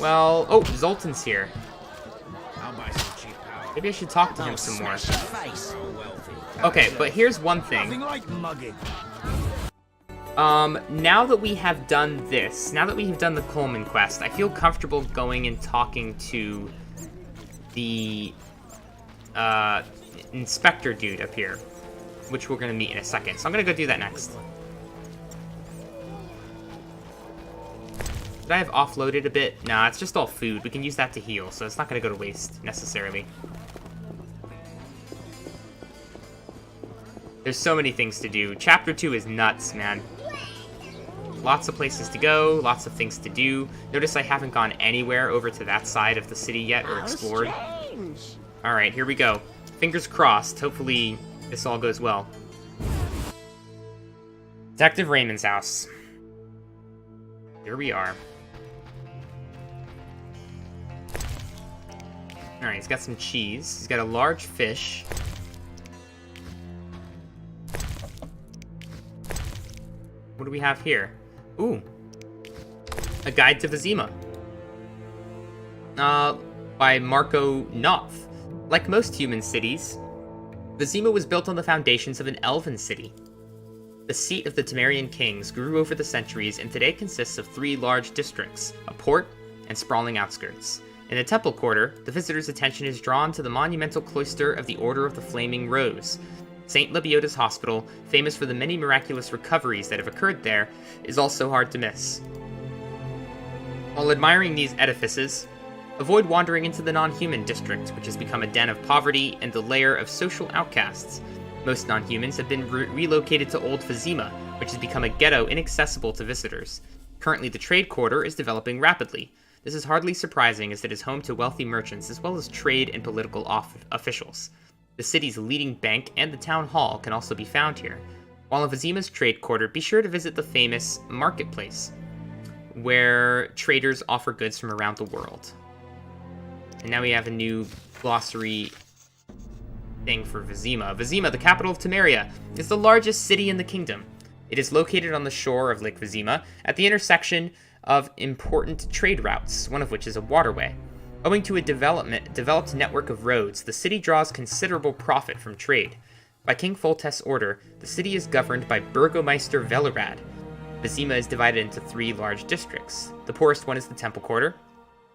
Well, oh, Zoltan's here. I'll buy some cheap power. Maybe I should talk to him some more. Face. Okay, but here's one thing. Nothing like mugging. Now that we have done this, now that we have done the Coleman quest, I feel comfortable going and talking to the, inspector dude up here, which we're gonna meet in a second. So I'm gonna go do that next. Should I have offloaded a bit? Nah, it's just all food. We can use that to heal, so it's not gonna go to waste, necessarily. There's so many things to do. Chapter 2 is nuts, man. Lots of places to go, lots of things to do. Notice I haven't gone anywhere over to that side of the city yet or explored. Alright, here we go. Fingers crossed. Hopefully this all goes well. Detective Raymond's house. Here we are. Alright, he's got some cheese. He's got a large fish. What do we have here? Ooh. A Guide to Vizima. By Marco Knopf. Like most human cities, Vizima was built on the foundations of an elven city. The seat of the Temerian kings grew over the centuries and today consists of 3 large districts, a port, and sprawling outskirts. In the Temple Quarter, the visitor's attention is drawn to the monumental cloister of the Order of the Flaming Rose. St. Lebioda's hospital, famous for the many miraculous recoveries that have occurred there, is also hard to miss. While admiring these edifices, avoid wandering into the non-human district, which has become a den of poverty and the lair of social outcasts. Most non-humans have been relocated to Old Vizima, which has become a ghetto inaccessible to visitors. Currently, the trade quarter is developing rapidly. This is hardly surprising as it is home to wealthy merchants as well as trade and political officials. The city's leading bank and the town hall can also be found here. While in Vizima's trade quarter, be sure to visit the famous marketplace, where traders offer goods from around the world. And now we have a new glossary thing for Vizima. Vizima, the capital of Temeria, is the largest city in the kingdom. It is located on the shore of Lake Vizima, at the intersection of important trade routes, one of which is a waterway. Owing to a developed network of roads, the city draws considerable profit from trade. By King Foltest's order, the city is governed by Burgomeister Velerad. Vizima is divided into 3 large districts. The poorest one is the Temple Quarter,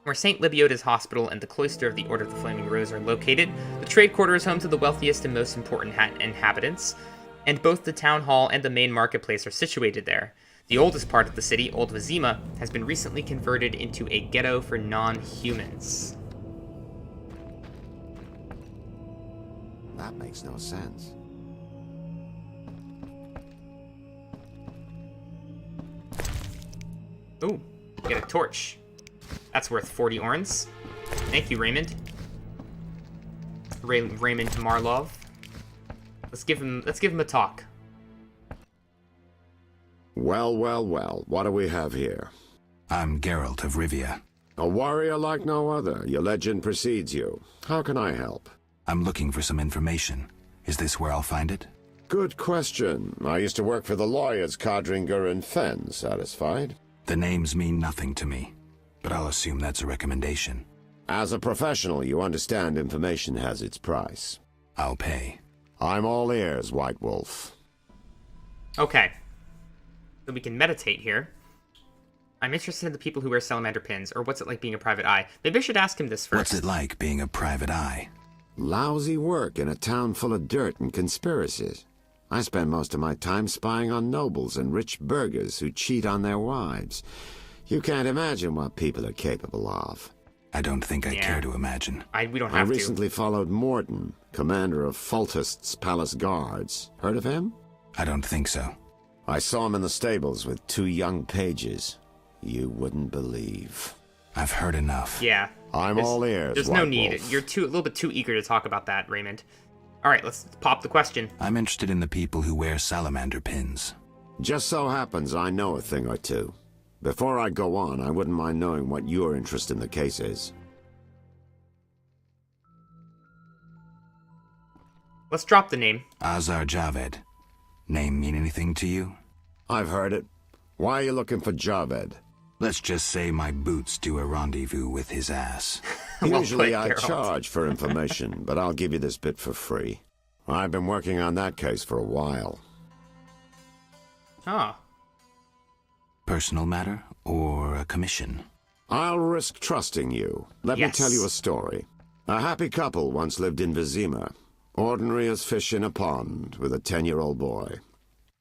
where St. Lebioda's hospital and the cloister of the Order of the Flaming Rose are located. The trade quarter is home to the wealthiest and most important inhabitants, and both the town hall and the main marketplace are situated there. The oldest part of the city, Old Vizima, has been recently converted into a ghetto for non-humans. That makes no sense. Ooh, get a torch. That's worth 40 orns. Thank you, Raymond. Raymond Maarloeve. Let's give him a talk. Well, well, well. What do we have here? I'm Geralt of Rivia. A warrior like no other. Your legend precedes you. How can I help? I'm looking for some information. Is this where I'll find it? Good question. I used to work for the lawyers Codringer and Fenn. Satisfied? The names mean nothing to me, but I'll assume that's a recommendation. As a professional, you understand information has its price. I'll pay. I'm all ears, White Wolf. Okay. So we can meditate here. I'm interested in the people who wear salamander pins, or what's it like being a private eye? Maybe I should ask him this first. What's it like being a private eye? Lousy work in a town full of dirt and conspiracies. I spend most of my time spying on nobles and rich burghers who cheat on their wives. You can't imagine what people are capable of. I don't think I care to imagine. We don't I have to. recently followed Morton, commander of Foltest's palace guards. Heard of him? I don't think so. I saw him in the stables with 2 young pages. You wouldn't believe. I've heard enough. Yeah. I'm all ears, There's White no need. Wolf. You're a little bit too eager to talk about that, Raymond. All right, let's pop the question. I'm interested in the people who wear salamander pins. Just so happens I know a thing or two. Before I go on, I wouldn't mind knowing what your interest in the case is. Let's drop the name. Azar Javed. Name mean anything to you? I've heard it. Why are you looking for Javed? Let's just say my boots do a rendezvous with his ass. Well Usually put, I Geralt. charge for information, but I'll give you this bit for free. I've been working on that case for a while. Oh. Personal matter or a commission? I'll risk trusting you. Let me Yes. tell you a story. A happy couple once lived in Vizima, ordinary as fish in a pond, with a 10-year-old boy.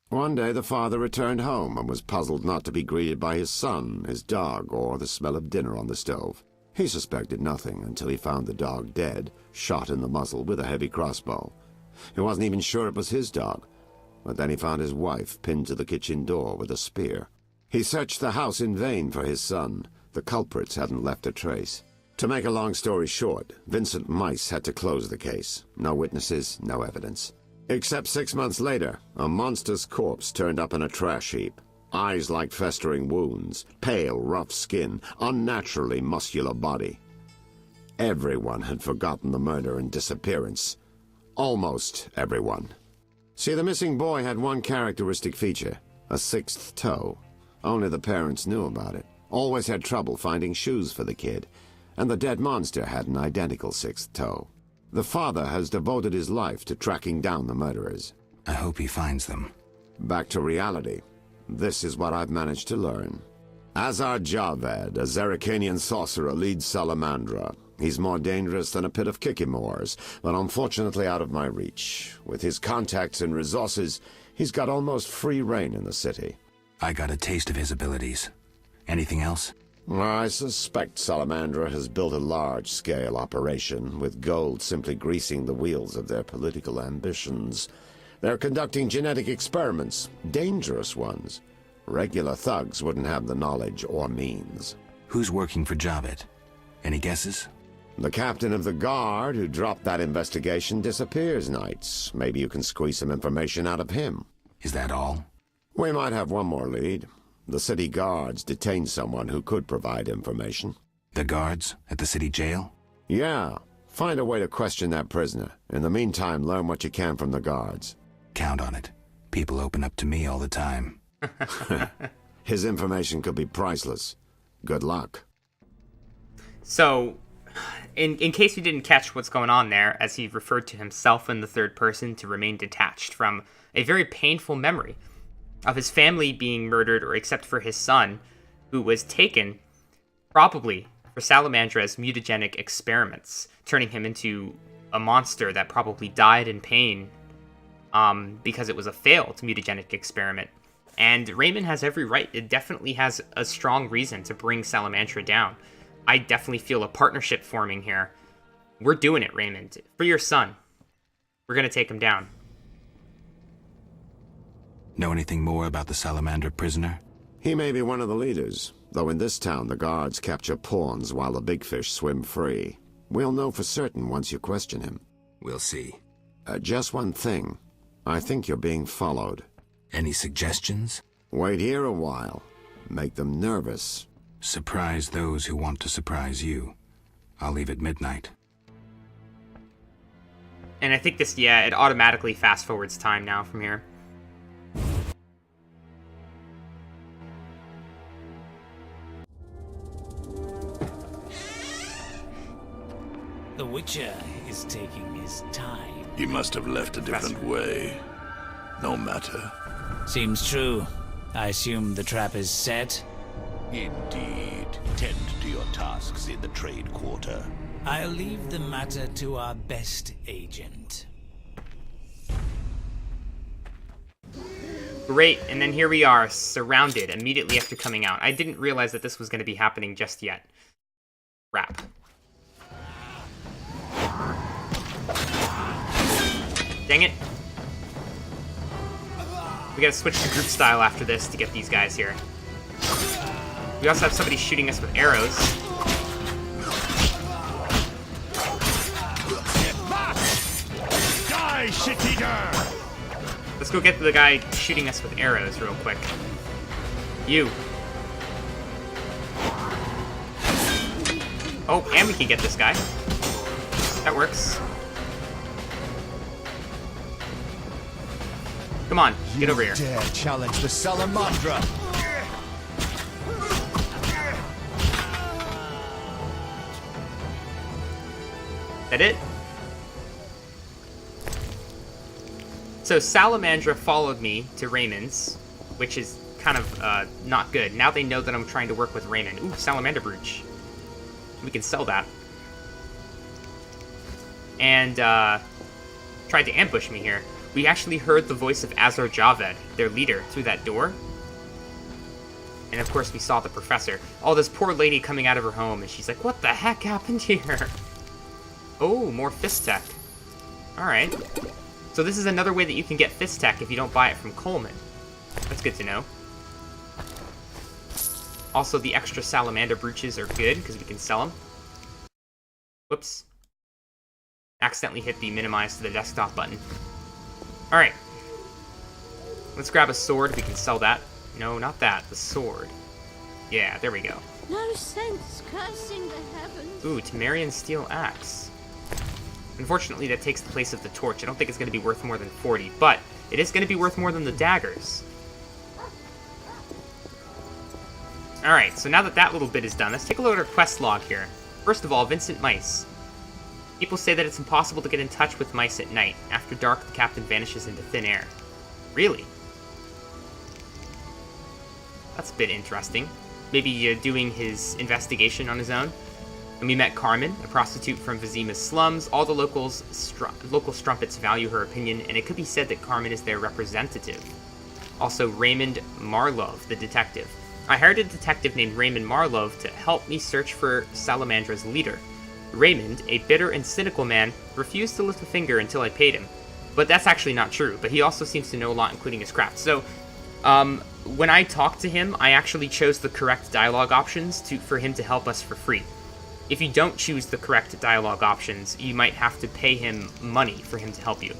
One day the father returned home and was puzzled not to be greeted by his son, his dog, or the smell of dinner on the stove. He suspected nothing until he found the dog dead, shot in the muzzle with a heavy crossbow. He wasn't even sure it was his dog, but then he found his wife pinned to the kitchen door with a spear. He searched the house in vain for his son. The culprits hadn't left a trace. To make a long story short, Vincent Mice had to close the case. No witnesses, no evidence. Except 6 months later, a monster's corpse turned up in a trash heap. Eyes like festering wounds, pale, rough skin, unnaturally muscular body. Everyone had forgotten the murder and disappearance. Almost everyone. See, the missing boy had one characteristic feature, a sixth toe. Only the parents knew about it. Always had trouble finding shoes for the kid. And the dead monster had an identical sixth toe. The father has devoted his life to tracking down the murderers. I hope he finds them. Back to reality. This is what I've managed to learn. Azar Javed, a Zarikanian sorcerer, leads Salamandra. He's more dangerous than a pit of Kikimores, but unfortunately out of my reach. With his contacts and resources, he's got almost free reign in the city. I got a taste of his abilities. Anything else? I suspect Salamandra has built a large-scale operation, with gold simply greasing the wheels of their political ambitions. They're conducting genetic experiments, dangerous ones. Regular thugs wouldn't have the knowledge or means. Who's working for Javed? Any guesses? The captain of the guard who dropped that investigation disappears nights. Maybe you can squeeze some information out of him. Is that all? We might have one more lead. The city guards detained someone who could provide information. The guards at the city jail? Yeah. Find a way to question that prisoner. In the meantime, learn what you can from the guards. Count on it. People open up to me all the time. His information could be priceless. Good luck. So, in case you didn't catch what's going on there, as he referred to himself in the third person to remain detached from a very painful memory of his family being murdered, or except for his son, who was taken, probably, for Salamandra's mutagenic experiments, turning him into a monster that probably died in pain because it was a failed mutagenic experiment. And Raymond has every right. It definitely has a strong reason to bring Salamandra down. I definitely feel a partnership forming here. We're doing it, Raymond. For your son. We're going to take him down. Know anything more about the Salamandra prisoner? He may be one of the leaders, though in this town the guards capture pawns while the big fish swim free. We'll know for certain once you question him. We'll see. Just one thing. I think you're being followed. Any suggestions? Wait here a while. Make them nervous. Surprise those who want to surprise you. I'll leave at midnight. And I think this, it automatically fast forwards time now from here. The Witcher is taking his time. He must have left a different way. No matter. Seems true. I assume the trap is set. Indeed. Tend to your tasks in the trade quarter. I'll leave the matter to our best agent. Great, and then here we are, surrounded immediately after coming out. I didn't realize that this was going to be happening just yet. Crap. Dang it. We gotta switch to group style after this to get these guys here. We also have somebody shooting us with arrows. Die, shit-eater! Let's go get the guy shooting us with arrows real quick. You. Oh, and we can get this guy. That works. Come on, get over here. Dare challenge the Salamandra? that it? So Salamandra followed me to Raymond's, which is kind of not good. Now they know that I'm trying to work with Raymond. Ooh, Salamander Brooch. We can sell that. And tried to ambush me here. We actually heard the voice of Azar Javed, their leader, through that door. And of course we saw the professor. Oh, this poor lady coming out of her home, and she's like, what the heck happened here? Oh, more fist tech. Alright. So this is another way that you can get fist tech if you don't buy it from Coleman. That's good to know. Also, the extra salamander brooches are good, because we can sell them. Whoops. Accidentally hit the minimize to the desktop button. Alright. Let's grab a sword. We can sell that. No, not that. The sword. Yeah, there we go. No sense cursing the heavens. Ooh, Temerian steel axe. Unfortunately, that takes the place of the torch. I don't think it's going to be worth more than 40, but it is going to be worth more than the daggers. Alright, so now that that little bit is done, let's take a look at our quest log here. First of all, Vincent Mice. People say that it's impossible to get in touch with mice at night. After dark, the captain vanishes into thin air. Really? That's a bit interesting. Maybe doing his investigation on his own. And we met Carmen, a prostitute from Vizima's slums. All the local strumpets value her opinion, and it could be said that Carmen is their representative. Also, Raymond Maarloeve, the detective. I hired a detective named Raymond Maarloeve to help me search for Salamandra's leader. Raymond, a bitter and cynical man, refused to lift a finger until I paid him. But that's actually not true, but he also seems to know a lot, including his craft. So, when I talked to him, I actually chose the correct dialogue options for him to help us for free. If you don't choose the correct dialogue options, you might have to pay him money for him to help you.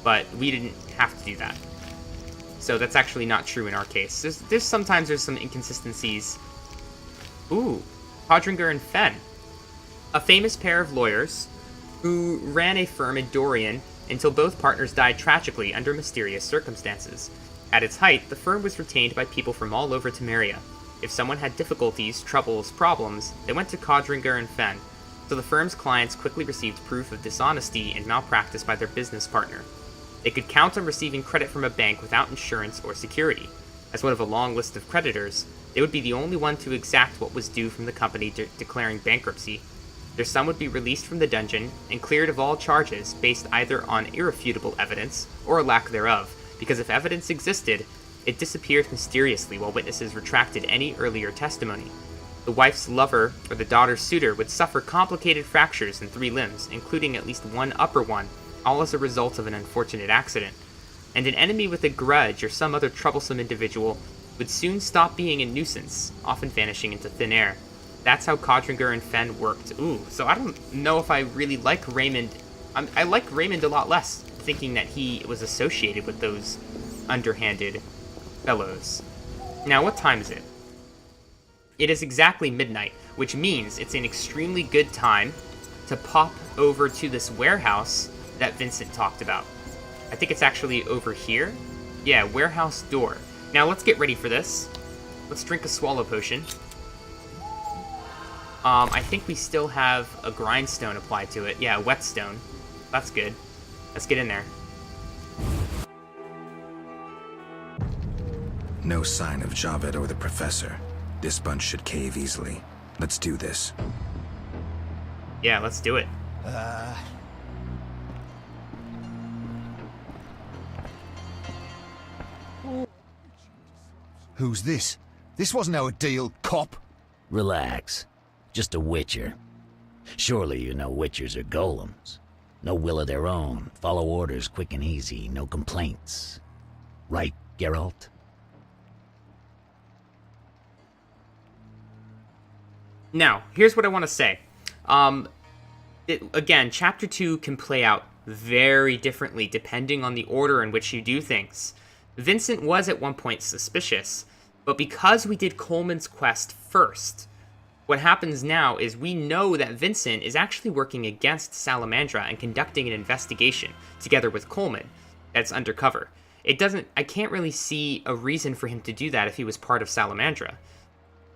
But we didn't have to do that. So that's actually not true in our case. Sometimes there's some inconsistencies. Ooh, Podringer and Fenn. A famous pair of lawyers who ran a firm in Dorian until both partners died tragically under mysterious circumstances. At its height, the firm was retained by people from all over Temeria. If someone had difficulties, troubles, problems, they went to Codringer and Fenn, so the firm's clients quickly received proof of dishonesty and malpractice by their business partner. They could count on receiving credit from a bank without insurance or security. As one of a long list of creditors, they would be the only one to exact what was due from the company declaring bankruptcy. Their son would be released from the dungeon and cleared of all charges based either on irrefutable evidence or lack thereof, because if evidence existed, it disappeared mysteriously while witnesses retracted any earlier testimony. The wife's lover or the daughter's suitor would suffer complicated fractures in 3 limbs, including at least one upper one, all as a result of an unfortunate accident. And an enemy with a grudge or some other troublesome individual would soon stop being a nuisance, often vanishing into thin air. That's how Codringer and Fenn worked. Ooh, so I don't know if I really like Raymond. I like Raymond a lot less, thinking that he was associated with those underhanded fellows. Now, what time is it? It is exactly midnight, which means it's an extremely good time to pop over to this warehouse that Vincent talked about. I think it's actually over here. Yeah, warehouse door. Now, let's get ready for this. Let's drink a swallow potion. I think we still have a grindstone applied to it. Yeah, a whetstone. That's good. Let's get in there. No sign of Javed or the professor. This bunch should cave easily. Let's do this. Yeah, let's do it. Who's this? This wasn't our deal, cop. Relax. Just a witcher. Surely you know witchers are golems. No will of their own. Follow orders quick and easy. No complaints. Right, Geralt? Now, here's what I want to say. Again, Chapter 2 can play out very differently depending on the order in which you do things. Vincent was at one point suspicious, but because we did Coleman's quest first, what happens now is we know that Vincent is actually working against Salamandra and conducting an investigation together with Coleman that's undercover. I can't really see a reason for him to do that if he was part of Salamandra.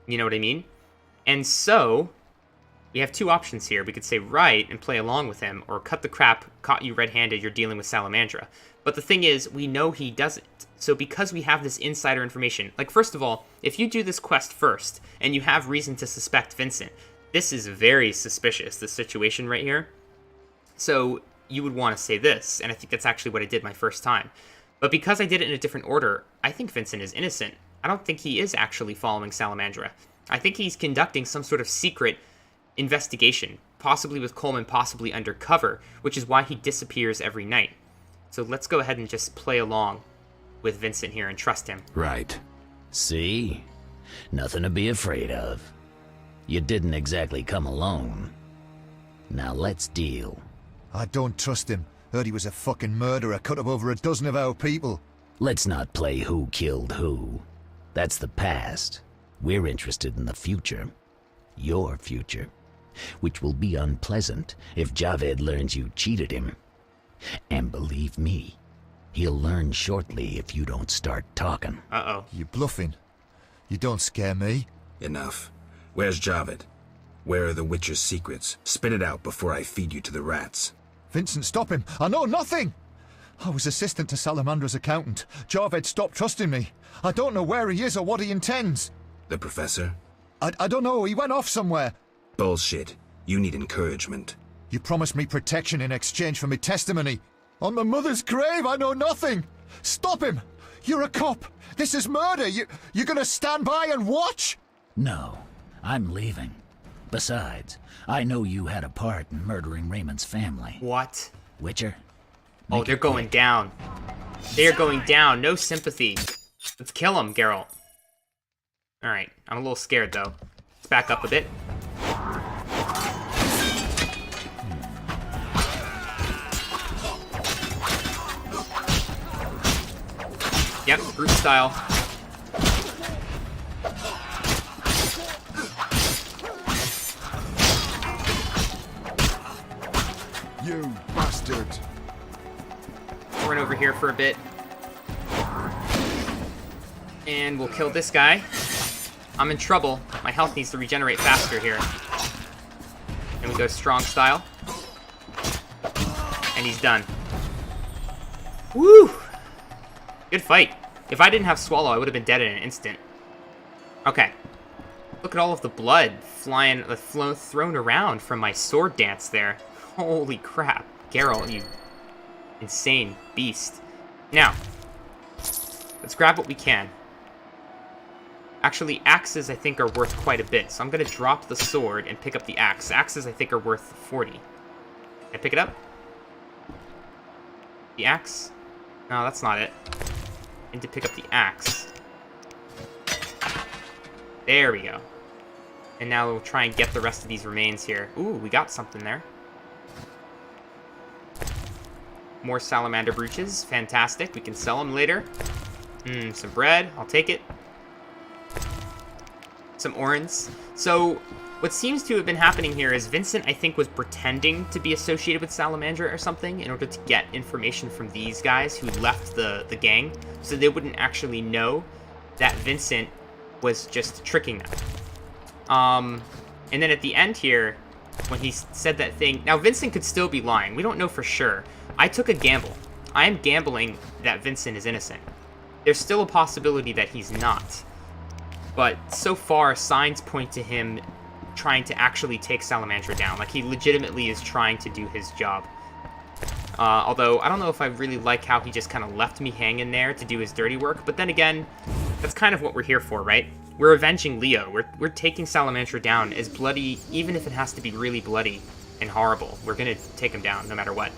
You know what I mean? And so, We have two options here. We could say right and play along with him, or cut the crap, caught you red-handed, you're dealing with Salamandra. But the thing is, we know he doesn't. So because we have this insider information, like first of all, if you do this quest first, and you have reason to suspect Vincent, this is very suspicious, this situation right here. So you would want to say this, and I think that's actually what I did my first time. But because I did it in a different order, I think Vincent is innocent. I don't think he is actually following Salamandra. I think he's conducting some sort of secret investigation, possibly with Coleman, possibly undercover, which is why he disappears every night. So let's go ahead and just play along with Vincent here and trust him. Right. See? Nothing to be afraid of. You didn't exactly come alone. Now let's deal. I don't trust him. Heard he was a fucking murderer, cut up over a dozen of our people. Let's not play who killed who. That's the past. We're interested in the future. Your future. Which will be unpleasant if Javed learns you cheated him. And believe me, he'll learn shortly if you don't start talking. Uh-oh. You bluffing. You don't scare me. Enough. Where's Javed? Where are the Witcher's secrets? Spit it out before I feed you to the rats. Vincent, stop him. I know nothing. I was assistant to Salamandra's accountant. Javed stopped trusting me. I don't know where he is or what he intends. The professor? I don't know. He went off somewhere. Bullshit. You need encouragement. You promised me protection in exchange for my testimony. On my mother's grave, I know nothing. Stop him. You're a cop. This is murder. You're gonna stand by and watch? No, I'm leaving. Besides, I know you had a part in murdering Raymond's family. What? Witcher? Oh, they're going down. They're going down. No sympathy. Let's kill him, Geralt. Alright, I'm a little scared, though. Let's back up a bit. Yep, brute style. You bastard. Let's run over here for a bit. And we'll kill this guy. I'm in trouble. My health needs to regenerate faster here. And we go strong style. And he's done. Woo! Good fight. If I didn't have Swallow, I would have been dead in an instant. Okay. Look at all of the blood flying, thrown around from my sword dance there. Holy crap. Geralt, you insane beast. Now, let's grab what we can. Actually, axes, I think, are worth quite a bit. So I'm going to drop the sword and pick up the axe. Axes, I think, are worth 40. Can I pick it up? The axe? No, that's not it. I need to pick up the axe. There we go. And now we'll try and get the rest of these remains here. Ooh, we got something there. More salamander brooches. Fantastic. We can sell them later. Some bread. I'll take it. Some orange. So, what seems to have been happening here is Vincent, I think, was pretending to be associated with Salamandra or something in order to get information from these guys who left the gang, so they wouldn't actually know that Vincent was just tricking them. And then at the end here, when he said that thing... Now, Vincent could still be lying. We don't know for sure. I took a gamble. I am gambling that Vincent is innocent. There's still a possibility that he's not. But so far, signs point to him trying to actually take Salamandra down. Like, he legitimately is trying to do his job. Although, I don't know if I really like how he just kind of left me hanging there to do his dirty work. But then again, that's kind of what we're here for, right? We're avenging Leo. We're taking Salamandra down as bloody, even if it has to be really bloody and horrible. We're going to take him down no matter what.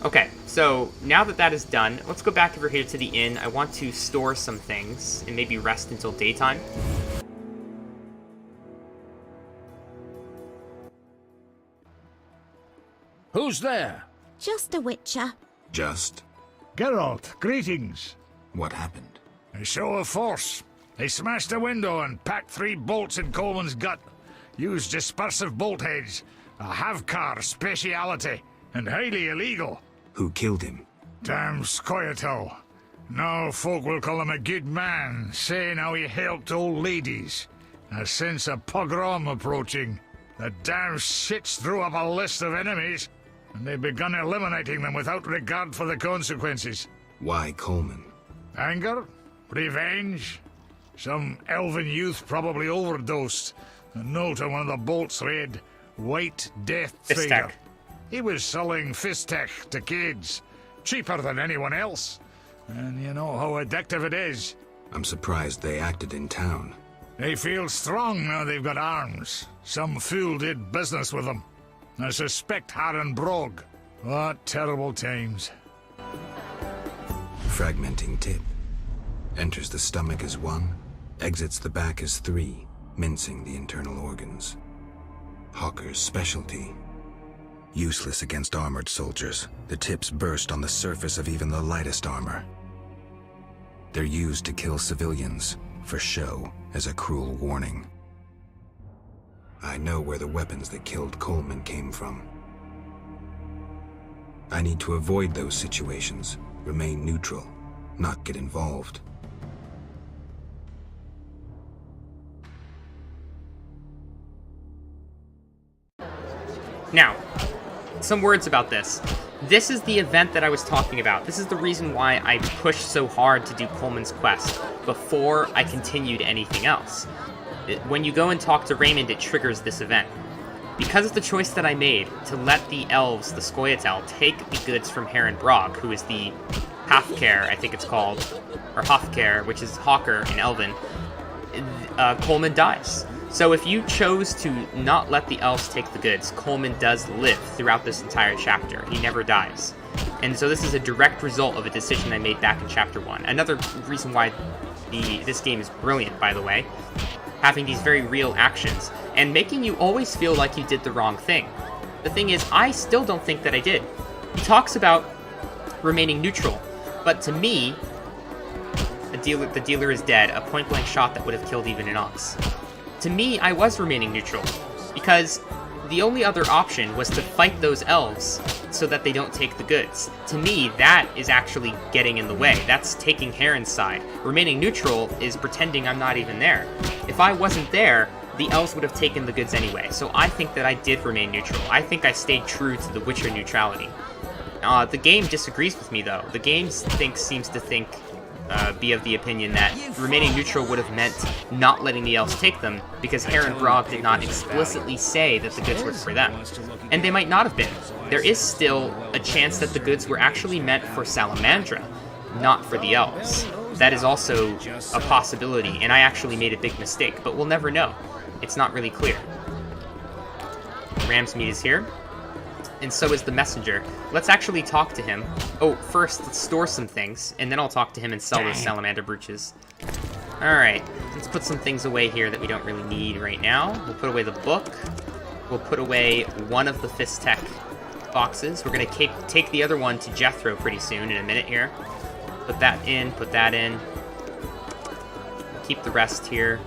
Okay, so now that that is done, let's go back over here to the inn. I want to store some things and maybe rest until daytime. Who's there? Just a witcher. Just? Geralt, greetings. What happened? A show of force. They smashed a window and packed 3 bolts in Coleman's gut. Used dispersive bolt heads. A Havkar speciality. And highly illegal. Who killed him? Damn Scoia'tael. Now folk will call him a good man, saying how he helped old ladies. I sense a pogrom approaching. The damn shits threw up a list of enemies, and they've begun eliminating them without regard for the consequences. Why Coleman? Anger? Revenge? Some elven youth probably overdosed. A note on one of the bolts read, White Death Fist Trader. tech. He was selling fist tech to kids. Cheaper than anyone else. And you know how addictive it is. I'm surprised they acted in town. They feel strong now they've got arms. Some fool did business with them. I suspect Harren Brog. What terrible times. Fragmenting tip. Enters the stomach as 1, exits the back as 3, mincing the internal organs. Hawker's specialty. Useless against armored soldiers, the tips burst on the surface of even the lightest armor. They're used to kill civilians, for show, as a cruel warning. I know where the weapons that killed Coleman came from. I need to avoid those situations, remain neutral, not get involved. Now, some words about this. This is the event that I was talking about. This is the reason why I pushed so hard to do Coleman's quest before I continued anything else. When you go and talk to Raymond, it triggers this event. Because of the choice that I made to let the elves, the Scoia'tael, take the goods from Harren Brog, who is the Hafkare, I think it's called, or Hafkare, which is Hawker in Elven, Coleman dies. So if you chose to not let the elves take the goods, Coleman does live throughout this entire chapter. He never dies. And so this is a direct result of a decision I made back in Chapter 1. Another reason why this game is brilliant, by the way, having these very real actions, and making you always feel like you did the wrong thing. The thing is, I still don't think that I did. He talks about remaining neutral, but to me, the dealer is dead, a point-blank shot that would have killed even an ox. To me, I was remaining neutral, because the only other option was to fight those elves so that they don't take the goods. To me, that is actually getting in the way. That's taking Harren's side. Remaining neutral is pretending I'm not even there. If I wasn't there, the elves would have taken the goods anyway, so I think that I did remain neutral. I think I stayed true to the Witcher neutrality. The game disagrees with me, though. The game seems to be of the opinion that remaining neutral would have meant not letting the elves take them, because Harren Brog did not explicitly say that the goods were for them. And they might not have been. There is still a chance that the goods were actually meant for Salamandra, not for the elves. That is also a possibility, and I actually made a big mistake, but we'll never know. It's not really clear. Ramsmead is here. And so is the messenger. Let's actually talk to him. Oh, first, let's store some things, and then I'll talk to him and sell those salamander brooches. Alright, let's put some things away here that we don't really need right now. We'll put away the book. We'll put away one of the Fist Tech boxes. We're going to take the other one to Jethro pretty soon, in a minute here. Put that in, put that in. Keep the rest here.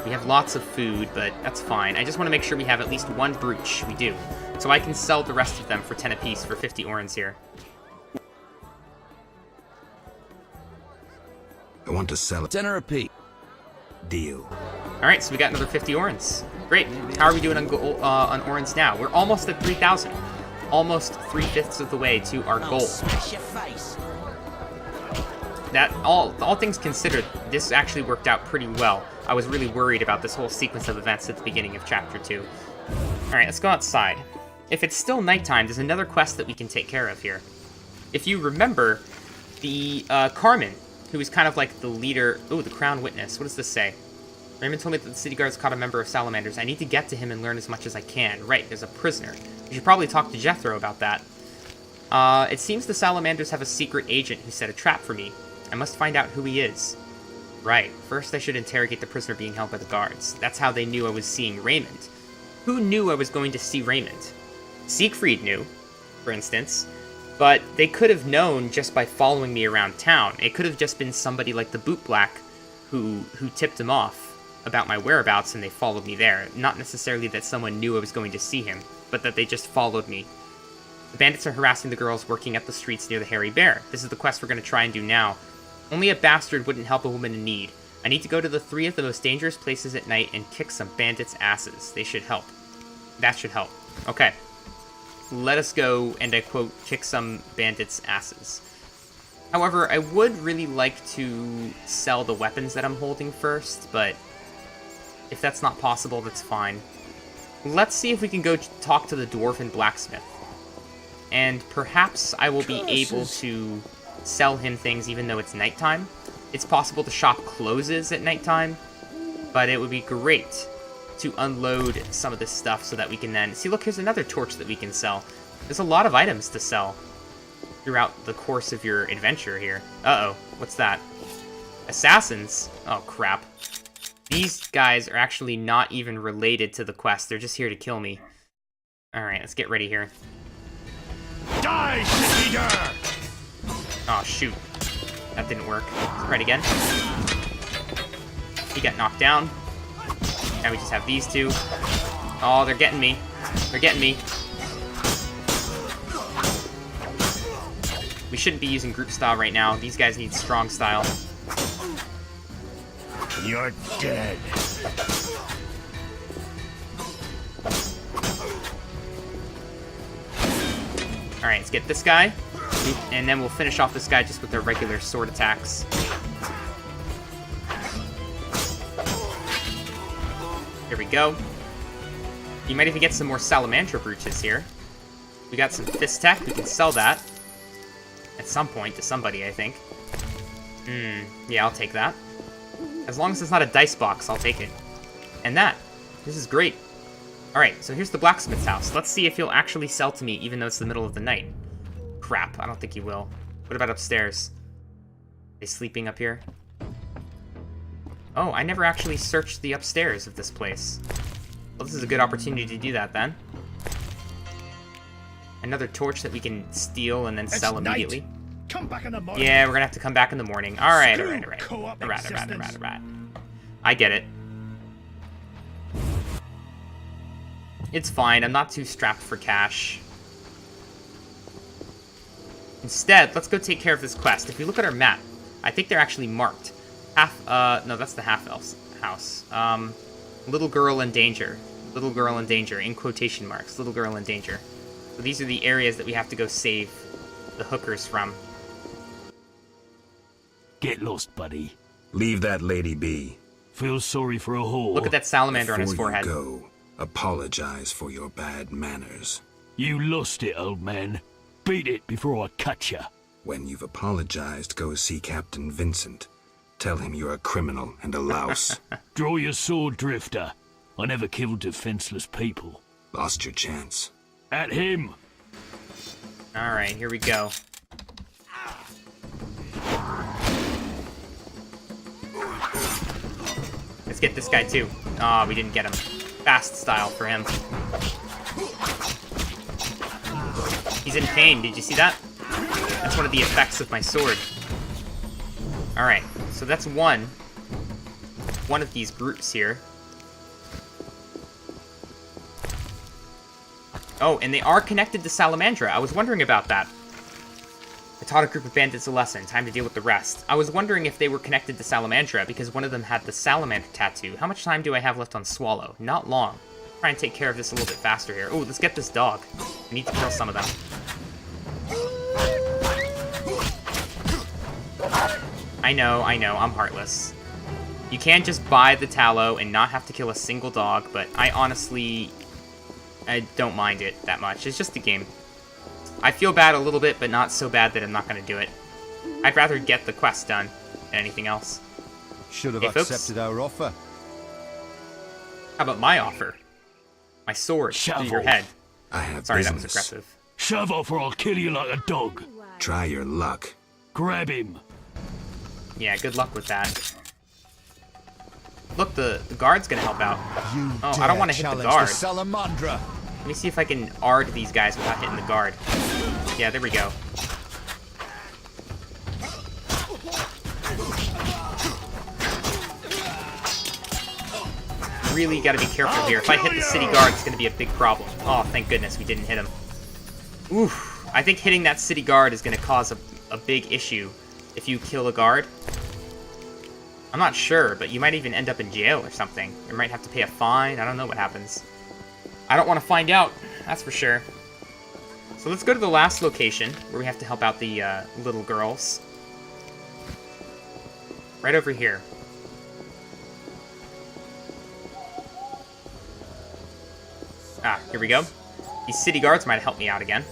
We have lots of food, but that's fine. I just want to make sure we have at least one brooch. We do. So I can sell the rest of them for 10 apiece for 50 orens here. I want to sell it. 10 apiece. Deal. Alright, so we got another 50 orens. Great. How are we doing on orens now? We're almost at 3,000. Almost 3/5 of the way to our goal. Smash your face. That, all things considered, this actually worked out pretty well. I was really worried about this whole sequence of events at the beginning of Chapter 2. Alright, let's go outside. If it's still nighttime, there's another quest that we can take care of here. If you remember, the Carmen, who is kind of like the leader... Ooh, the Crown Witness. What does this say? Raymond told me that the city guards caught a member of Salamanders. I need to get to him and learn as much as I can. Right, there's a prisoner. We should probably talk to Jethro about that. It seems the Salamanders have a secret agent who set a trap for me. I must find out who he is. Right, first I should interrogate the prisoner being held by the guards. That's how they knew I was seeing Raymond. Who knew I was going to see Raymond? Siegfried knew, for instance, but they could have known just by following me around town. It could have just been somebody like the bootblack who tipped him off about my whereabouts and they followed me there. Not necessarily that someone knew I was going to see him, but that they just followed me. The bandits are harassing the girls working at the streets near the Hairy Bear. This is the quest we're going to try and do now. Only a bastard wouldn't help a woman in need. I need to go to the 3 of the most dangerous places at night and kick some bandits' asses. They should help. That should help. Okay. Let us go, and I quote, kick some bandits' asses. However, I would really like to sell the weapons that I'm holding first, but if that's not possible, that's fine. Let's see if we can go talk to the dwarven blacksmith. And perhaps I will be able to sell him things even though it's nighttime. It's possible the shop closes at nighttime, but it would be great to unload some of this stuff so that we can then... See, look, here's another torch that we can sell. There's a lot of items to sell throughout the course of your adventure here. Uh-oh, what's that? Assassins? Oh, crap. These guys are actually not even related to the quest. They're just here to kill me. Alright, let's get ready here. Die, shit-eater! Oh, shoot. That didn't work. Let's try it again. He got knocked down. Now we just have these two. Oh, they're getting me. They're getting me. We shouldn't be using group style right now. These guys need strong style. You're dead. Alright, let's get this guy. And then we'll finish off this guy just with our regular sword attacks. Here we go. You might even get some more Salamandra brooches here. We got some fist tech. We can sell that at some point to somebody, I think. Yeah, I'll take that. As long as it's not a dice box, I'll take it. And that. This is great. Alright, so here's the blacksmith's house. Let's see if he'll actually sell to me, even though it's the middle of the night. Crap, I don't think he will. What about upstairs? Are they sleeping up here? Oh, I never actually searched the upstairs of this place. Well, this is a good opportunity to do that, then. Another torch that we can steal and then sell immediately. Come back in the morning. Yeah, we're gonna have to come back in the morning. Alright. I get it. It's fine, I'm not too strapped for cash. Instead, let's go take care of this quest. If we look at our map, I think they're actually marked. No, that's the half-elf's house. Little girl in danger. Little girl in danger, in quotation marks. Little girl in danger. So these are the areas that we have to go save the hookers from. Get lost, buddy. Leave that lady be. Feel sorry for a whore. Look at that salamander on his forehead. Before you go, apologize for your bad manners. You lost it, old man. Beat it before I cut ya. When you've apologized, go see Captain Vincent. Tell him you're a criminal and a louse. Draw your sword, Drifter. I never killed defenseless people. Lost your chance. At him! Alright, here we go. Let's get this guy too. Ah, we didn't get him. Fast style for him. He's in pain, did you see that? That's one of the effects of my sword. Alright, so that's one of these groups here. Oh, and they are connected to Salamandra. I was wondering about that. I taught a group of bandits a lesson. Time to deal with the rest. I was wondering if they were connected to Salamandra because one of them had the Salamander tattoo. How much time do I have left on Swallow? Not long. Try and take care of this a little bit faster here. Oh, let's get this dog. We need to kill some of them. I know, I'm heartless. You can just buy the tallow and not have to kill a single dog, but I don't mind it that much. It's just a game. I feel bad a little bit, but not so bad that I'm not going to do it. I'd rather get the quest done than anything else. Should have Hey, folks. accepted our offer. How about my offer? My sword through your head. I have Sorry, that business. was aggressive. Shove off or I'll kill you like a dog. Try your luck. Grab him. Yeah, good luck with that. Look, the guard's gonna help out. You Oh, I don't want to hit the guard. Salamandra. Let me see if I can ard these guys without hitting the guard. Yeah, there we go. Really gotta be careful here. If I hit the city guard, it's gonna be a big problem. Oh, thank goodness we didn't hit him. Oof. I think hitting that city guard is gonna cause a big issue if you kill a guard. I'm not sure, but you might even end up in jail or something. You might have to pay a fine. I don't know what happens. I don't want to find out, that's for sure. So let's go to the last location, where we have to help out the little girls. Right over here. Ah, here we go. These city guards might help me out again.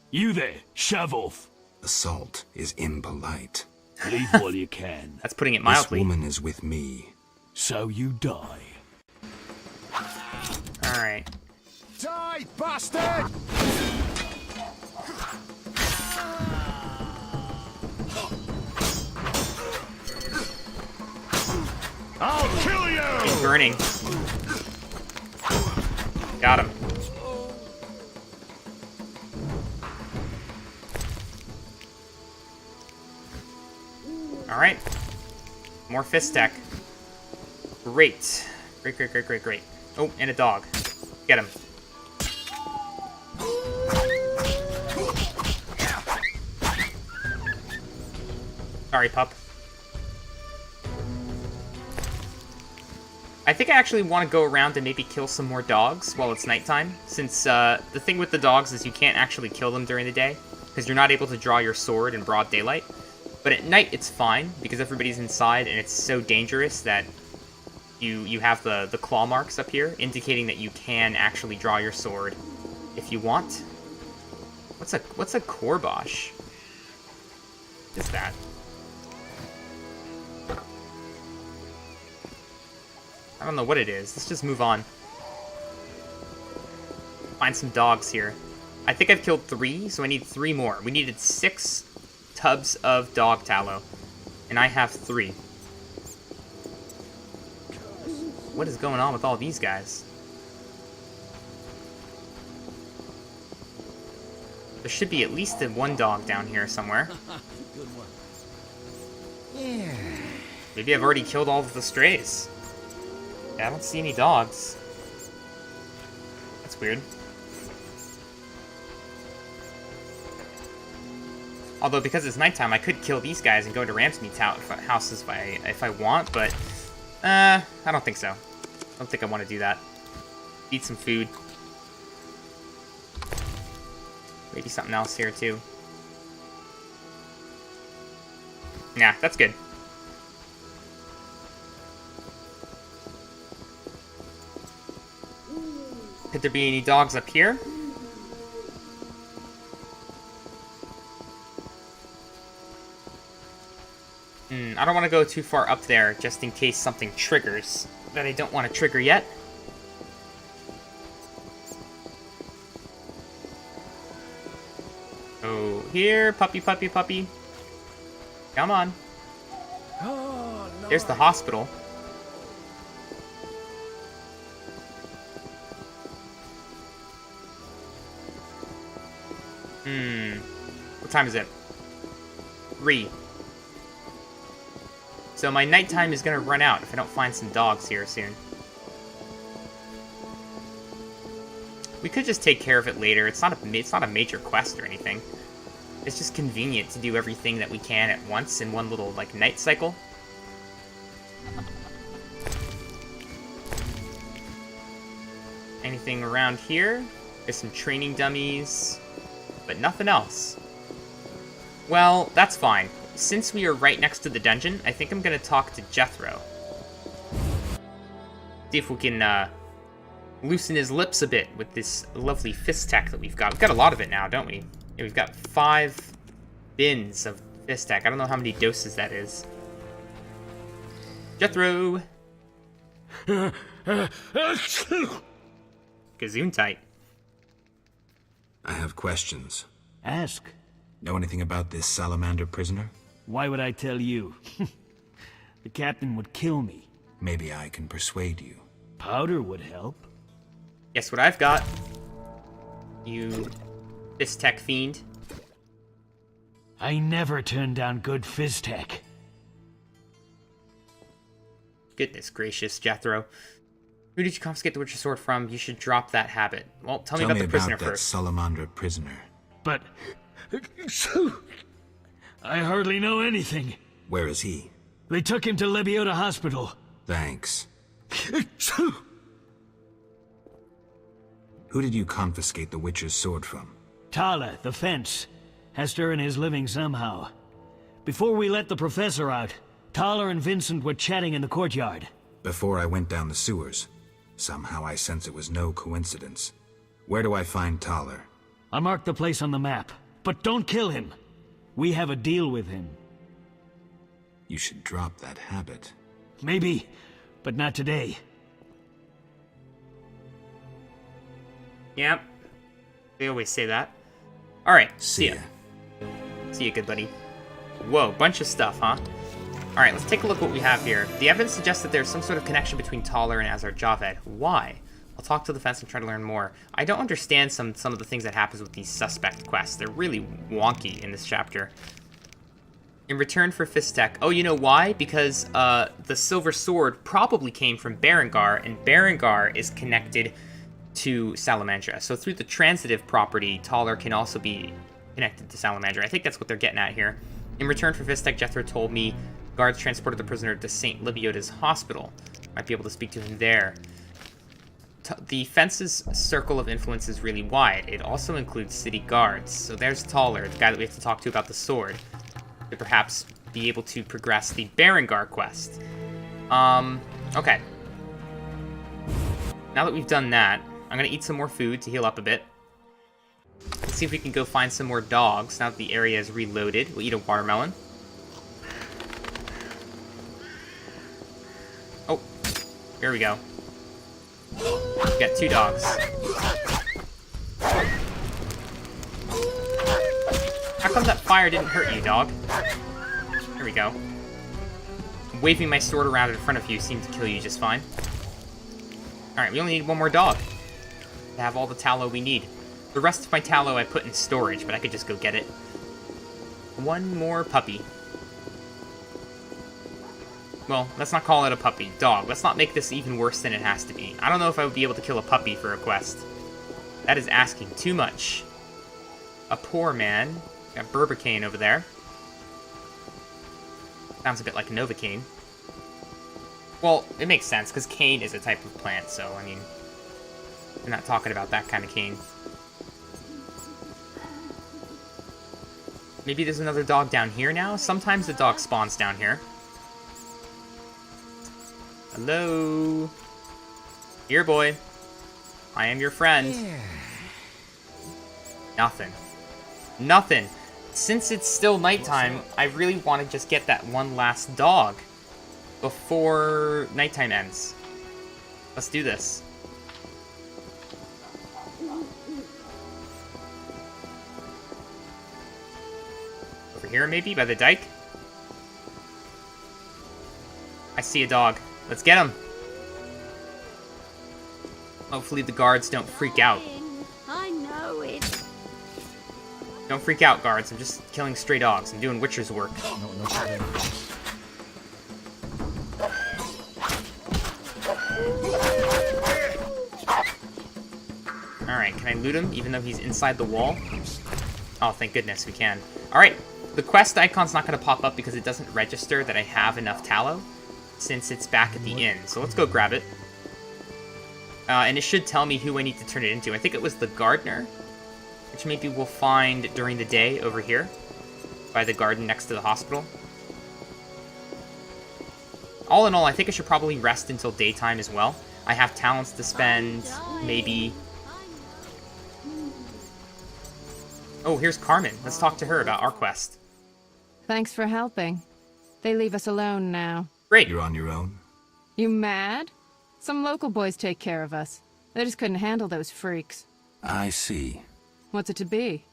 You there, shove off. Assault is impolite. Leave while you can. That's putting it mildly. This woman is with me. So you die. Alright. Die, bastard! I'll kill you! He's burning. Got him. Alright. More fist tech. Great. Great, great, great, great, great. Oh, and a dog. Get him. Sorry, pup. I think I actually want to go around and maybe kill some more dogs while it's nighttime, since the thing with the dogs is you can't actually kill them during the day, because you're not able to draw your sword in broad daylight. But at night it's fine, because everybody's inside and it's so dangerous that you have the claw marks up here, indicating that you can actually draw your sword if you want. What's a Korbosh? What is that? I don't know what it is. Let's just move on. Find some dogs here. I think I've killed 3, so I need 3 more. We needed 6 tubs of dog tallow, and I have 3. What is going on with all these guys? There should be at least 1 dog down here somewhere. Good one. Yeah. Maybe I've already killed all of the strays. Yeah, I don't see any dogs. That's weird. Although, because it's nighttime, I could kill these guys and go to Ramsmead's house if I want, but I don't think so. I don't think I want to do that. Eat some food. Maybe something else here, too. Nah, that's good. Could there be any dogs up here? I don't want to go too far up there, just in case something triggers that I don't want to trigger yet. Oh, here, puppy, puppy, puppy. Come on. There's the hospital. What time is it? 3. So my nighttime is gonna run out if I don't find some dogs here soon. We could just take care of it later. It's not a major quest or anything. It's just convenient to do everything that we can at once in one little, like, night cycle. Anything around here? There's some training dummies, but nothing else. Well, that's fine. Since we are right next to the dungeon, I think I'm gonna talk to Jethro. See if we can, loosen his lips a bit with this lovely fist tech that we've got. We've got a lot of it now, don't we? Yeah, we've got 5 bins of fist tech. I don't know how many doses that is. Jethro! Gesundheit. I have questions. Ask. Know anything about this Salamandra prisoner? Why would I tell you? The captain would kill me. Maybe I can persuade you. Powder would help. Guess what I've got? You fist tech fiend. I never turn down good fizz tech. Goodness gracious, Jethro. Who did you confiscate the Witcher sword from? You should drop that habit. Well, tell me about the prisoner first. Tell me about that Salamandra prisoner. But... I hardly know anything. Where is he? They took him to a.w.t.y hospital. Thanks. Who did you confiscate the Witcher's sword from? Tala, the fence, has to earn his living somehow. Before we let the professor out, Tala and Vincent were chatting in the courtyard. Before I went down the sewers. Somehow I sense it was no coincidence. Where do I find Thaler? I marked the place on the map, but don't kill him. We have a deal with him. You should drop that habit. Maybe, but not today. Yep. They always say that. Alright, see ya. ya. See ya, good buddy. Whoa, bunch of stuff, huh? Alright, let's take a look what we have here. The evidence suggests that there's some sort of connection between Thaler and Azar Javed. Why? I'll talk to the fence and try to learn more. I don't understand some of the things that happens with these suspect quests. They're really wonky in this chapter. In return for Fistek. Oh, you know why? Because the silver sword probably came from Berengar, and Berengar is connected to Salamandra. So through the transitive property, Thaler can also be connected to Salamandra. I think that's what they're getting at here. In return for Fistek, Jethro told me guards transported the prisoner to St. Libioda's hospital. Might be able to speak to him there. The fence's circle of influence is really wide. It also includes city guards. So there's Thaler, the guy that we have to talk to about the sword, to perhaps be able to progress the Berengar quest. Okay. Now that we've done that, I'm gonna eat some more food to heal up a bit. Let's see if we can go find some more dogs now that the area is reloaded. We'll eat a watermelon. Oh, there we go. We got 2 dogs. How come that fire didn't hurt you, dog? There we go. Waving my sword around in front of you seemed to kill you just fine. Alright, we only need 1 more dog to have all the tallow we need. The rest of my tallow I put in storage, but I could just go get it. 1 more puppy. Well, let's not call it a puppy. Dog. Let's not make this even worse than it has to be. I don't know if I would be able to kill a puppy for a quest. That is asking too much. A poor man. Got Burbicane over there. Sounds a bit like Novocaine. Well, it makes sense, because cane is a type of plant, so, I mean, we're not talking about that kind of cane. Maybe there's another dog down here now? Sometimes the dog spawns down here. Hello? Here, boy. I am your friend. Yeah. Nothing. Nothing. Since it's still nighttime, I really want to just get that one last dog before nighttime ends. Let's do this. Over here, maybe, by the dike? I see a dog. Let's get him. Hopefully the guards don't freak out. I know it. Don't freak out, guards. I'm just killing stray dogs. I'm doing Witcher's work. Alright, can I loot him even though he's inside the wall? Oh, thank goodness we can. Alright, the quest icon's not going to pop up because it doesn't register that I have enough tallow since it's back at the inn. So let's go grab it. And it should tell me who I need to turn it into. I think it was the gardener, which maybe we'll find during the day over here by the garden next to the hospital. All in all, I think I should probably rest until daytime as well. I have talents to spend, maybe... Oh, here's Carmen. Let's talk to her about our quest. Thanks for helping. They leave us alone now. Great. You're on your own? You mad? Some local boys take care of us. They just couldn't handle those freaks. I see. What's it to be?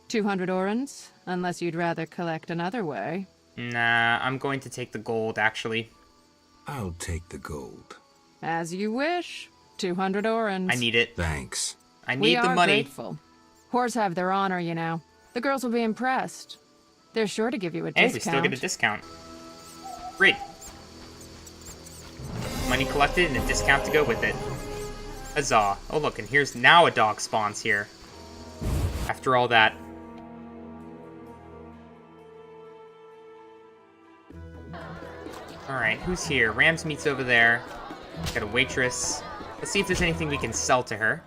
200 orens? Unless you'd rather collect another way. Nah, I'm going to take the gold, actually. I'll take the gold. As you wish. 200 orens. I need it. Thanks. I need the money. We are grateful. Whores have their honor, you know. The girls will be impressed. They're sure to give you a discount. Hey, we still get a discount. Great. Money collected and a discount to go with it. Huzzah. Oh, look, and here's now a dog spawns here. After all that. Alright, who's here? Rams Meat's over there. Got a waitress. Let's see if there's anything we can sell to her.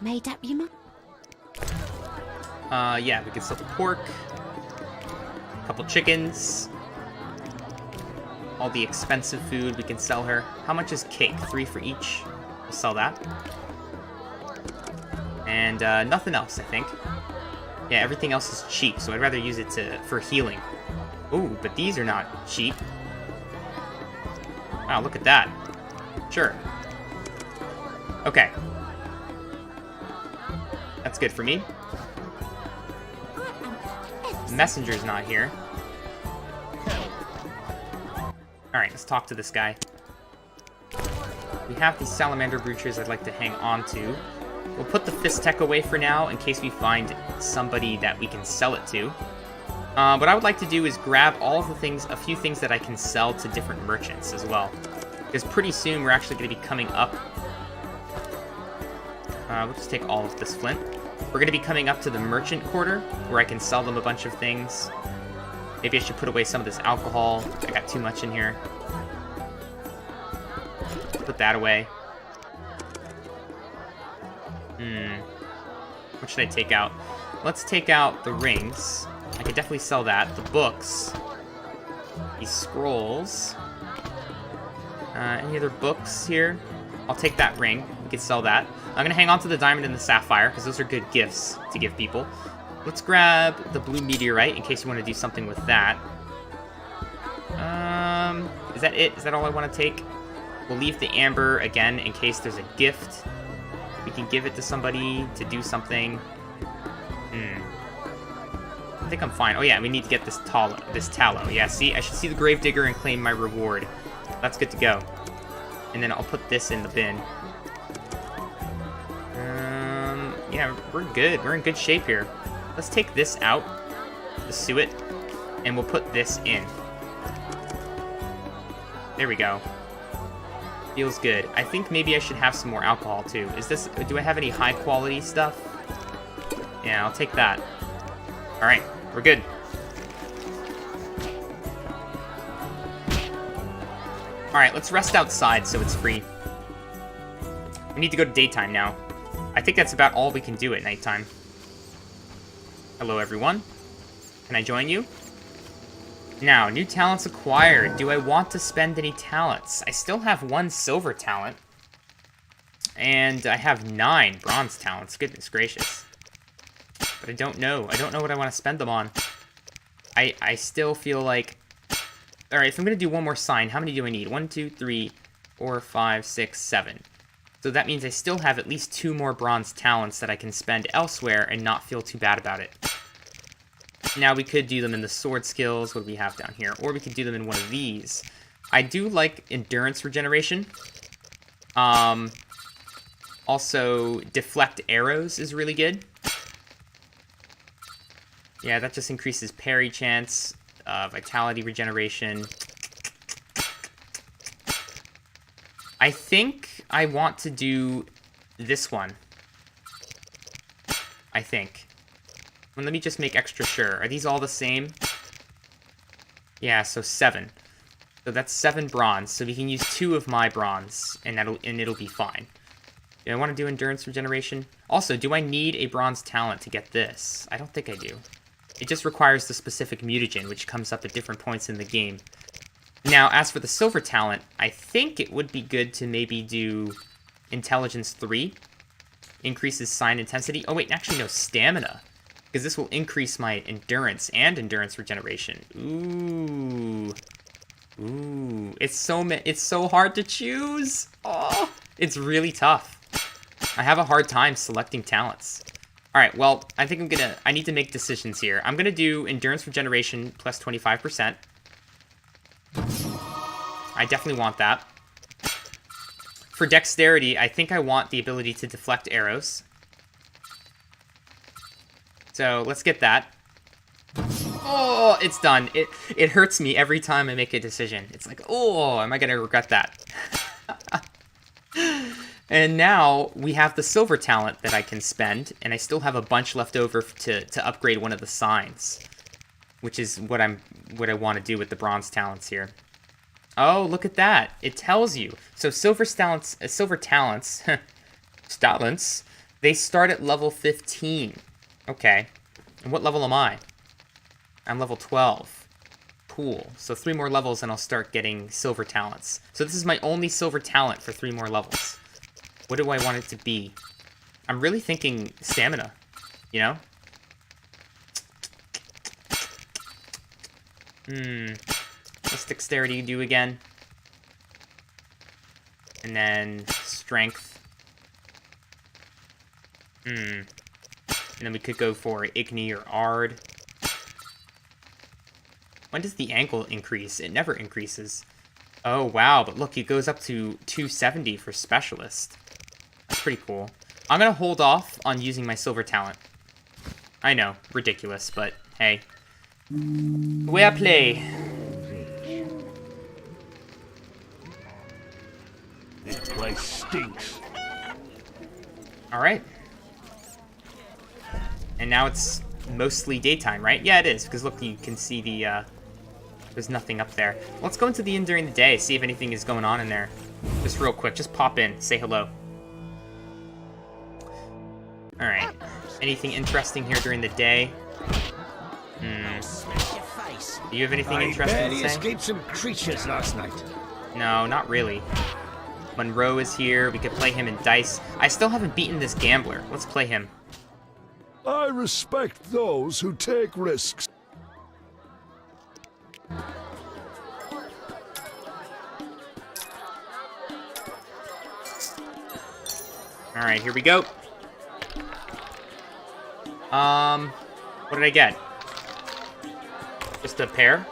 Made up your mind? Yeah, we can sell the pork. A couple chickens. All the expensive food we can sell her. How much is cake? 3 for each. We'll sell that. And nothing else, I think. Yeah, everything else is cheap, so I'd rather use it for healing. Ooh, but these are not cheap. Wow, look at that. Sure. Okay. That's good for me. The messenger's not here. Alright, let's talk to this guy. We have these salamander broochers I'd like to hang on to. We'll put the fist tech away for now in case we find somebody that we can sell it to. What I would like to do is grab all of the things, a few things that I can sell to different merchants as well. Because pretty soon we're actually going to be coming up. We'll just take all of this flint. We're going to be coming up to the merchant quarter where I can sell them a bunch of things. Maybe I should put away some of this alcohol. I got too much in here. Put that away. What should I take out? Let's take out the rings. I could definitely sell that. The books. These scrolls. Any other books here? I'll take that ring. We could sell that. I'm going to hang on to the diamond and the sapphire because those are good gifts to give people. Let's grab the blue meteorite in case you want to do something with that. Is that it? Is that all I want to take? We'll leave the amber again in case there's a gift. We can give it to somebody to do something. I think I'm fine. Oh yeah, we need to get this tallow. Yeah, see, I should see the gravedigger and claim my reward. That's good to go. And then I'll put this in the bin. Yeah, we're good. We're in good shape here. Let's take this out, the suet, and we'll put this in. There we go. Feels good. I think maybe I should have some more alcohol too. Do I have any high quality stuff? Yeah, I'll take that. All right, we're good. All right, let's rest outside so it's free. We need to go to daytime now. I think that's about all we can do at nighttime. Hello, everyone. Can I join you? Now, new talents acquired. Do I want to spend any talents? I still have 1 silver talent. And I have 9 bronze talents. Goodness gracious. But I don't know. I don't know what I want to spend them on. I still feel like... Alright, if I'm going to do one more sign, how many do I need? 1, 2, 3, 4, 5, 6, 7. So that means I still have at least 2 more bronze talents that I can spend elsewhere and not feel too bad about it. Now we could do them in the sword skills, what do we have down here? Or we could do them in one of these. I do like endurance regeneration. Also, deflect arrows is really good. Yeah, that just increases parry chance, vitality regeneration. I think I want to do this one. I think. Well, let me just make extra sure. Are these all the same? Yeah, so 7. So that's 7 bronze. So we can use 2 of my bronze, and it'll be fine. Do I want to do endurance regeneration? Also, do I need a bronze talent to get this? I don't think I do. It just requires the specific mutagen, which comes up at different points in the game. Now, as for the silver talent, I think it would be good to maybe do intelligence 3. Increases sign intensity. Oh wait, actually no, stamina. Because this will increase my endurance and endurance regeneration. Ooh. Ooh. It's so hard to choose. Oh, it's really tough. I have a hard time selecting talents. Alright, well, I think I need to make decisions here. I'm gonna do endurance regeneration plus 25%. I definitely want that. For dexterity, I think I want the ability to deflect arrows. So, let's get that. Oh, it's done. It hurts me every time I make a decision. It's like, oh, am I gonna regret that? And now, we have the silver talent that I can spend, and I still have a bunch left over to upgrade one of the signs. Which is what I want to do with the bronze talents here. Oh, look at that. It tells you. So silver talents, talents, they start at level 15. Okay. And what level am I? I'm level 12. Cool. So 3 more levels and I'll start getting silver talents. So this is my only silver talent for 3 more levels. What do I want it to be? I'm really thinking stamina, you know? What's dexterity do again? And then strength. And then we could go for Igni or Ard. When does the ankle increase? It never increases. Oh, wow, but look, it goes up to 270 for Specialist. That's pretty cool. I'm gonna hold off on using my silver talent. I know, ridiculous, but hey. The way I play. This place stinks. Alright. And now it's mostly daytime, right? Yeah, it is, because look, you can see the, there's nothing up there. Let's go into the inn during the day, see if anything is going on in there. Just real quick, just pop in, say hello. Alright. Anything interesting here during the day? Do you have anything interesting to say? Escaped some creatures last night. No, not really. Monroe is here. We could play him in dice. I still haven't beaten this gambler. Let's play him. I respect those who take risks. Alright, here we go. What did I get? Just a pair?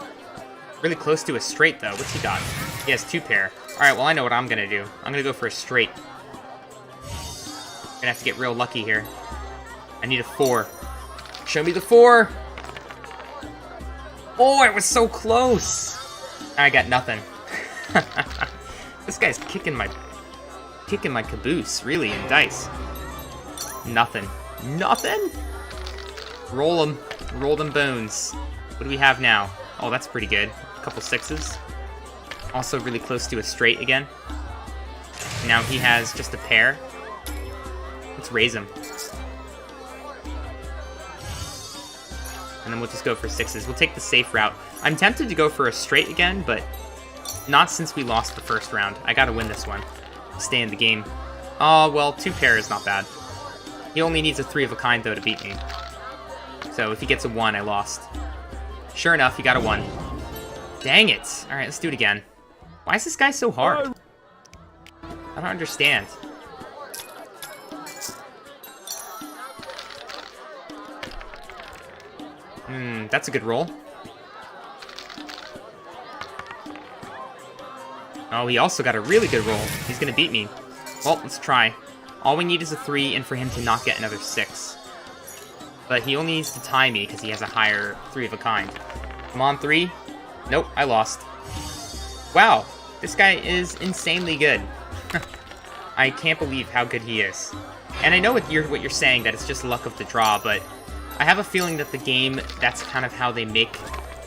Really close to a straight, though. What's he got? He has 2 pair. Alright, well, I know what I'm gonna do. I'm gonna go for a straight. Gonna have to get real lucky here. I need a 4. Show me the 4! Oh, it was so close! I got nothing. This guy's kicking my caboose, really, in dice. Nothing. Nothing? Roll them. Roll them bones. What do we have now? Oh, that's pretty good. A couple 6s. Also really close to a straight again. Now he has just a pair. Let's raise him. And then we'll just go for 6s. We'll take the safe route. I'm tempted to go for a straight again, but not since we lost the first round. I gotta win this one. Stay in the game. Oh, well, 2 pair is not bad. He only needs a 3 of a kind, though, to beat me. So if he gets a 1, I lost. Sure enough, he got a 1. Dang it. Alright, let's do it again. Why is this guy so hard? I don't understand. That's a good roll. Oh, he also got a really good roll. He's gonna beat me. Well, let's try. All we need is a 3 and for him to not get another 6. But he only needs to tie me because he has a higher 3 of a kind. Come on, 3. Nope, I lost. Wow, this guy is insanely good. I can't believe how good he is. And I know what you're saying, that it's just luck of the draw, but I have a feeling that the game, that's kind of how they make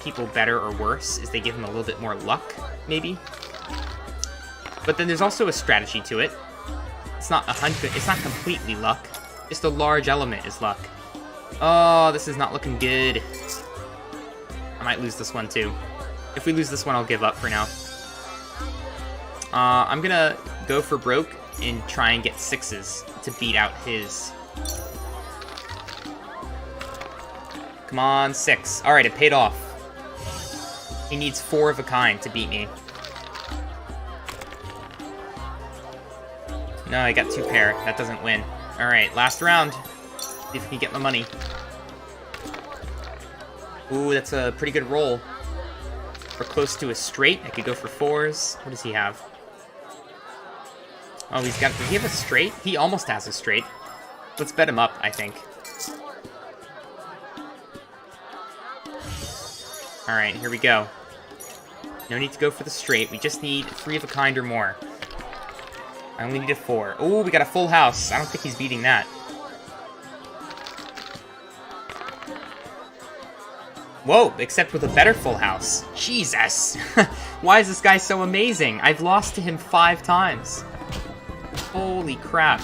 people better or worse, is they give them a little bit more luck, maybe. But then there's also a strategy to it. It's not completely luck. Just a large element is luck. Oh, this is not looking good. I might lose this one too. If we lose this one, I'll give up for now. I'm gonna go for broke and try and get 6s to beat out his. Come on, 6. Alright, it paid off. He needs 4 of a kind to beat me. No, I got 2 pair. That doesn't win. Alright, last round. See if we can get my money. Ooh, that's a pretty good roll. We're close to a straight. I could go for 4s. What does he have? Oh, does he have a straight? He almost has a straight. Let's bet him up, I think. Alright, here we go. No need to go for the straight. We just need 3 of a kind or more. I only need a 4. Oh, we got a full house. I don't think he's beating that. Whoa, except with a better full house. Jesus! Why is this guy so amazing? I've lost to him 5 times. Holy crap.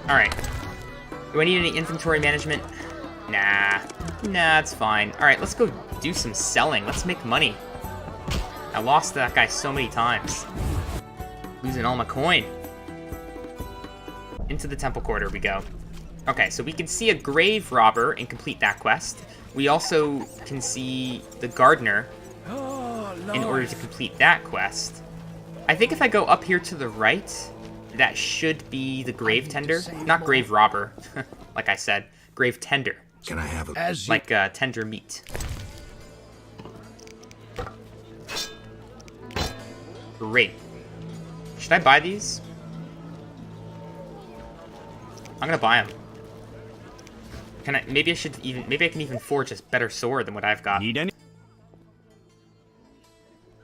Alright. Do I need any inventory management? Nah, it's fine. Alright, let's go do some selling. Let's make money. I lost to that guy so many times. Losing all my coin. Into the temple quarter we go. Okay, so we can see a grave robber and complete that quest. We also can see the gardener in order to complete that quest. I think if I go up here to the right, that should be the grave tender. Not grave robber, like I said. Grave tender. Can I have a... Like tender meat. Great. Should I buy these? I'm gonna buy them. Can I? Maybe I can even forge a better sword than what I've got. Need any?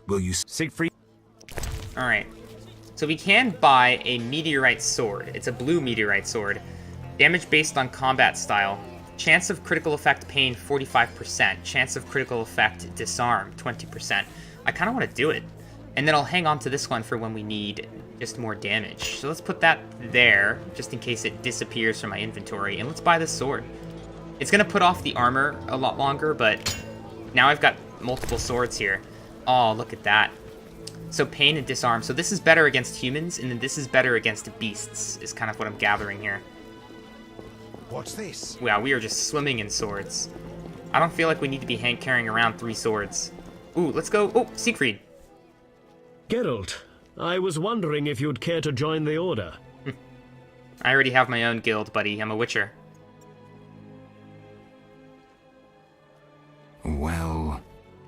Will you... Siegfried? Alright. So we can buy a meteorite sword. It's a blue meteorite sword. Damage based on combat style. Chance of critical effect pain 45%. Chance of critical effect disarm 20%. I kind of want to do it. And then I'll hang on to this one for when we need just more damage. So let's put that there, just in case it disappears from my inventory. And let's buy this sword. It's going to put off the armor a lot longer, but now I've got multiple swords here. Oh, look at that. So pain and disarm. So this is better against humans, and then this is better against beasts, is kind of what I'm gathering here. What's this? Wow, we are just swimming in swords. I don't feel like we need to be carrying around 3 swords. Ooh, let's go. Oh, Siegfried. Geralt, I was wondering if you'd care to join the Order. I already have my own guild, buddy. I'm a witcher. Well...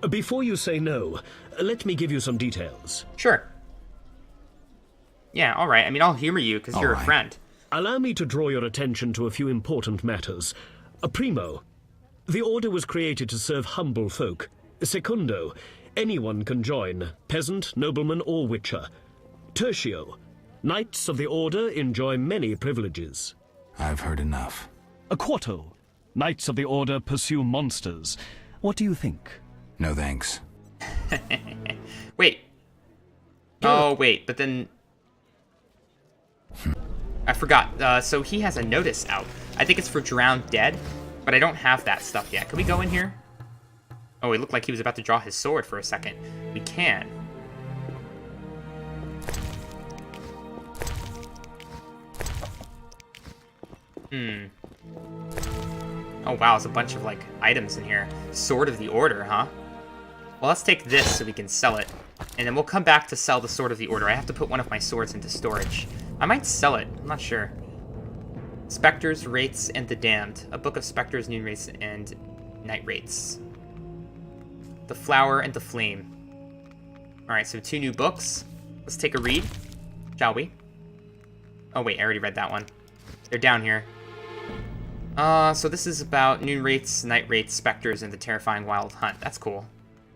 Before you say no, let me give you some details. Sure. Yeah, alright. I mean, I'll humor you, because you're a friend. Allow me to draw your attention to a few important matters. Primo, the Order was created to serve humble folk. Secundo, anyone can join, peasant, nobleman, or witcher. Tertio, knights of the Order enjoy many privileges. I've heard enough. Quarto, knights of the Order pursue monsters. What do you think? No thanks. Wait. Oh, wait, but then... I forgot. So he has a notice out. I think it's for Drowned Dead, but I don't have that stuff yet. Can we go in here? Oh, it looked like he was about to draw his sword for a second. We can. Oh, wow, there's a bunch of, like, items in here. Sword of the Order, huh? Well, let's take this so we can sell it. And then we'll come back to sell the Sword of the Order. I have to put one of my swords into storage. I might sell it. I'm not sure. Spectres, Wraiths, and the Damned. A book of Spectres, Noon Wraiths, and Night Wraiths. The Flower and the Flame. Alright, so 2 new books. Let's take a read, shall we? Oh, wait, I already read that one. They're down here. So this is about Noon Wraiths, Night Wraiths, Spectres, and the Terrifying Wild Hunt. That's cool.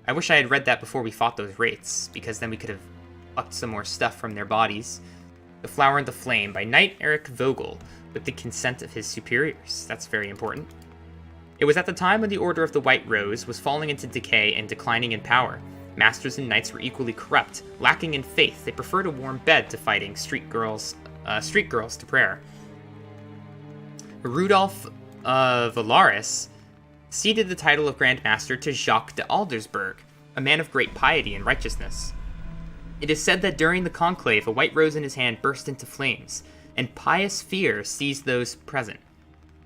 I wish I had read that before we fought those Wraiths, because then we could have upped some more stuff from their bodies. The Flower and the Flame by Knight Eric Vogel, with the consent of his superiors. That's very important. It was at the time when the Order of the White Rose was falling into decay and declining in power. Masters and knights were equally corrupt, lacking in faith. They preferred a warm bed to fighting, street girls to prayer. Rudolf of Valaris ceded the title of Grand Master to Jacques de Aldersberg, a man of great piety and righteousness. It is said that during the conclave, a white rose in his hand burst into flames, and pious fear seized those present.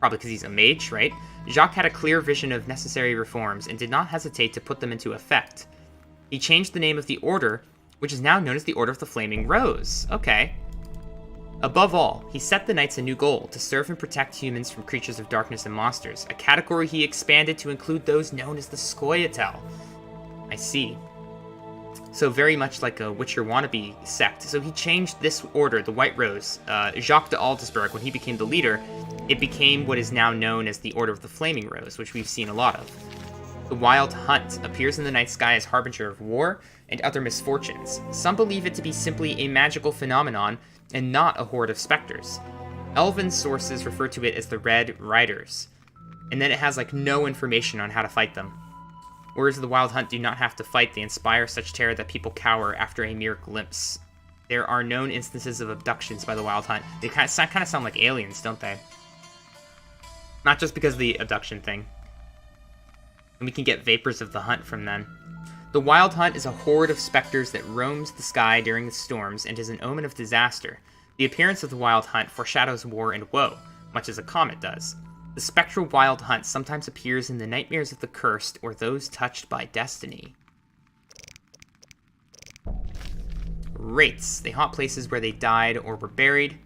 Probably because he's a mage, right? Jacques had a clear vision of necessary reforms and did not hesitate to put them into effect. He changed the name of the Order, which is now known as the Order of the Flaming Rose. Okay. Above all, he set the knights a new goal, to serve and protect humans from creatures of darkness and monsters, a category he expanded to include those known as the Scoia'tael. I see. So very much like a Witcher wannabe sect. So he changed this order, the White Rose, Jacques de Aldersberg, when he became the leader, it became what is now known as the Order of the Flaming Rose, which we've seen a lot of. The Wild Hunt appears in the night sky as harbinger of war and other misfortunes. Some believe it to be simply a magical phenomenon and not a horde of specters. Elven sources refer to it as the Red Riders, and then it has like no information on how to fight them. Warriors of the Wild Hunt do not have to fight. They inspire such terror that people cower after a mere glimpse. There are known instances of abductions by the Wild Hunt. They kind of sound like aliens, don't they? Not just because of the abduction thing. And we can get vapors of the hunt from them. The Wild Hunt is a horde of specters that roams the sky during the storms and is an omen of disaster. The appearance of the Wild Hunt foreshadows war and woe, much as a comet does. The spectral Wild Hunt sometimes appears in the nightmares of the cursed or those touched by destiny. Wraiths. They haunt places where they died or were buried.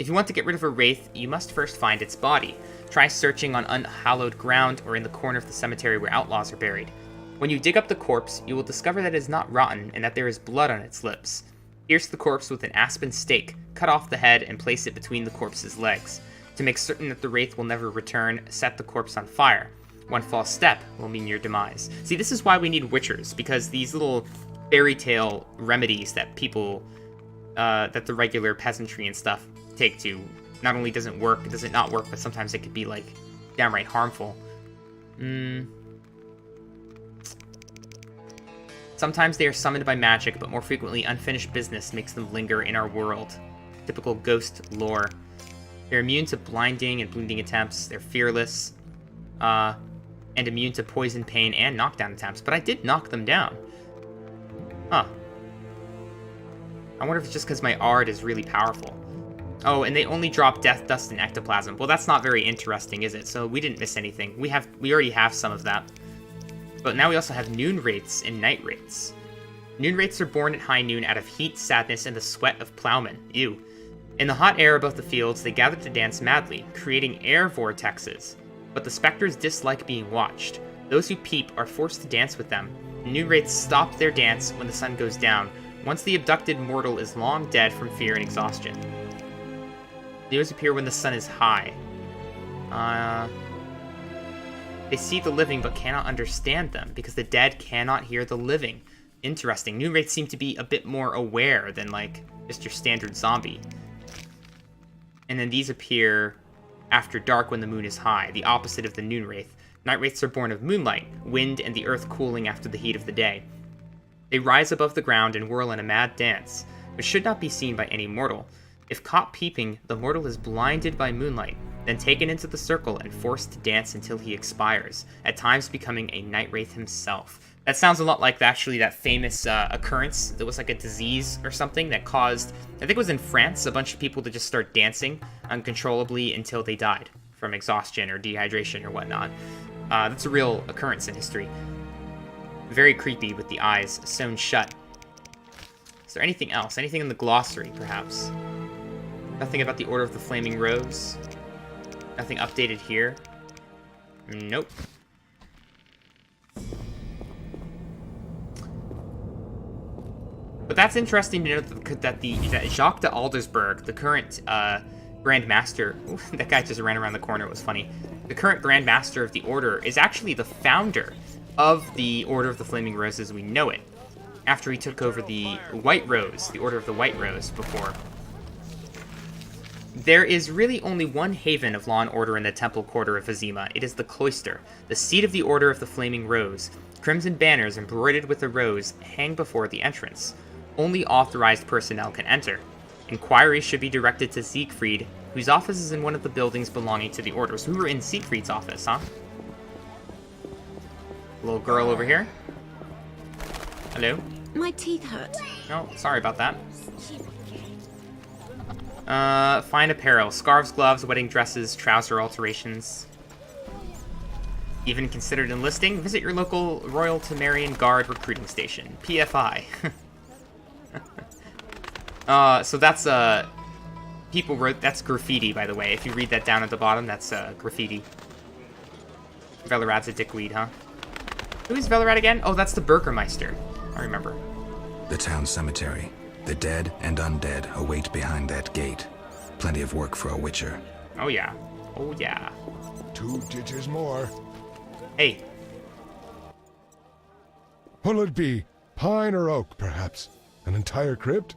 If you want to get rid of a wraith, you must first find its body. Try searching on unhallowed ground or in the corner of the cemetery where outlaws are buried. When you dig up the corpse, you will discover that it is not rotten and that there is blood on its lips. Pierce the corpse with an aspen stake, cut off the head, and place it between the corpse's legs. To make certain that the wraith will never return, set the corpse on fire. One false step will mean your demise. See, this is why we need witchers, because these little fairy tale remedies that people, that the regular peasantry and stuff take to, not only does it not work, but sometimes it could be, like, downright harmful. Sometimes they are summoned by magic, but more frequently unfinished business makes them linger in our world. Typical ghost lore. They're immune to blinding and bleeding attempts. They're fearless, and immune to poison, pain, and knockdown attempts. But I did knock them down. Huh. I wonder if it's just because my Ard is really powerful. Oh, and they only drop death, dust, and ectoplasm. Well, that's not very interesting, is it? So we didn't miss anything. We already have some of that. But now we also have noon wraiths and night wraiths. Noon wraiths are born at high noon out of heat, sadness, and the sweat of plowmen. Ew. In the hot air above the fields, they gather to dance madly, creating air vortexes. But the specters dislike being watched. Those who peep are forced to dance with them. Noon wraiths stop their dance when the sun goes down, once the abducted mortal is long dead from fear and exhaustion. News appear when the sun is high. They see the living but cannot understand them, because the dead cannot hear the living. Interesting. Noon wraiths seem to be a bit more aware than, like, just your standard zombie. And then these appear after dark when the moon is high, the opposite of the noon wraith. Night wraiths are born of moonlight, wind, and the earth cooling after the heat of the day. They rise above the ground and whirl in a mad dance, which should not be seen by any mortal. If caught peeping, the mortal is blinded by moonlight, then taken into the circle and forced to dance until he expires, at times becoming a night wraith himself. That sounds a lot like actually that famous occurrence that was like a disease or something that caused, I think it was in France, a bunch of people to just start dancing uncontrollably until they died from exhaustion or dehydration or whatnot. That's a real occurrence in history. Very creepy with the eyes sewn shut. Is there anything else? Anything in the glossary, perhaps? Nothing about the Order of the Flaming Rose? Nothing updated here? Nope. But that's interesting to note that Jacques de Aldersberg, the current Grand Master, that guy just ran around the corner, it was funny. The current Grand Master of the Order is actually the founder of the Order of the Flaming Rose as we know it, after he took over the White Rose, the Order of the White Rose, before. There is really only one haven of law and order in the Temple Quarter of Vizima. It is the Cloister, the seat of the Order of the Flaming Rose. Crimson banners embroidered with a rose hang before the entrance. Only authorized personnel can enter. Inquiries should be directed to Siegfried, whose office is in one of the buildings belonging to the Order. So we were in Siegfried's office, huh? Little girl over here. Hello? My teeth hurt. Oh, sorry about that. Find apparel. Scarves, gloves, wedding dresses, trouser alterations. Even considered enlisting? Visit your local Royal Temerian Guard recruiting station. PFI. So that's, people wrote, that's graffiti, by the way. If you read that down at the bottom, that's, graffiti. Velerad's a dickweed, huh? Who is Velerad again? Oh, that's the Burgermeister. I remember. The town cemetery. The dead and undead await behind that gate. Plenty of work for a witcher. Oh yeah. Oh yeah. 2 ditches more. Hey. What'll it be? Pine or oak, perhaps? An entire crypt?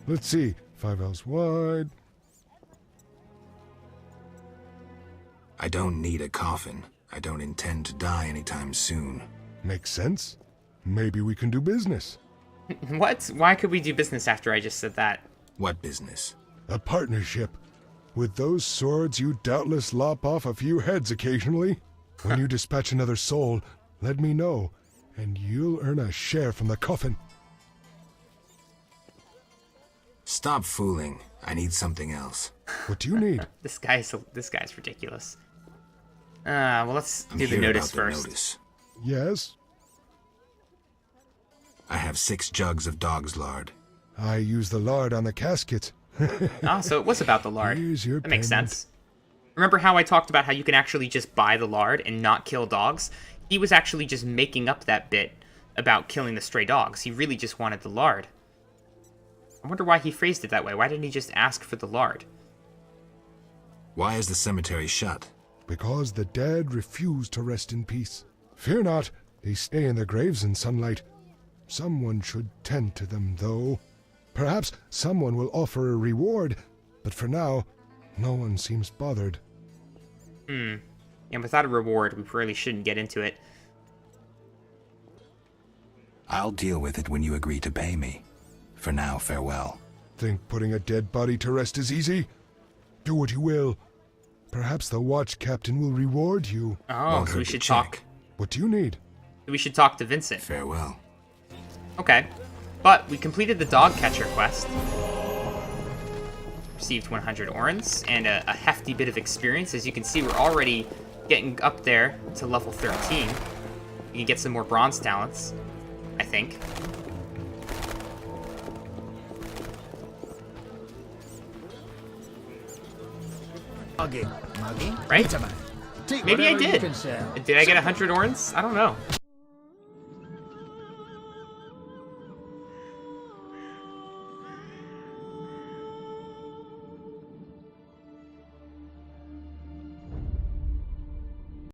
Let's see. 5 ells wide. I don't need a coffin. I don't intend to die anytime soon. Makes sense. Maybe we can do business. What? Why could we do business after I just said that? What business? A partnership. With those swords, you doubtless lop off a few heads occasionally. When you dispatch another soul, let me know, and you'll earn a share from the coffin. Stop fooling. I need something else. What do you need? This guy's ridiculous. Well, let's do the notice first. Yes? I have 6 jugs of dog's lard. I use the lard on the casket. Ah, so it was about the lard. Here's your That makes payment. sense. Remember how I talked about how you can actually just buy the lard and not kill dogs? He was actually just making up that bit about killing the stray dogs. He really just wanted the lard. I wonder why he phrased it that way. Why didn't he just ask for the lard? Why is the cemetery shut? Because the dead refuse to rest in peace. Fear not, they stay in their graves in sunlight. Someone should tend to them, though. Perhaps someone will offer a reward, but for now, no one seems bothered. And without a reward, we really shouldn't get into it. I'll deal with it when you agree to pay me. For now, farewell. Think putting a dead body to rest is easy? Do what you will. Perhaps the watch captain will reward you. Oh, so we should talk. What do you need? We should talk to Vincent. Farewell. Okay. But we completed the dog catcher quest. Received 100 orens and a hefty bit of experience. As you can see, we're already getting up there to level 13. We can get some more bronze talents, I think. Right? Maybe I did. Did I get 100 orens? I don't know.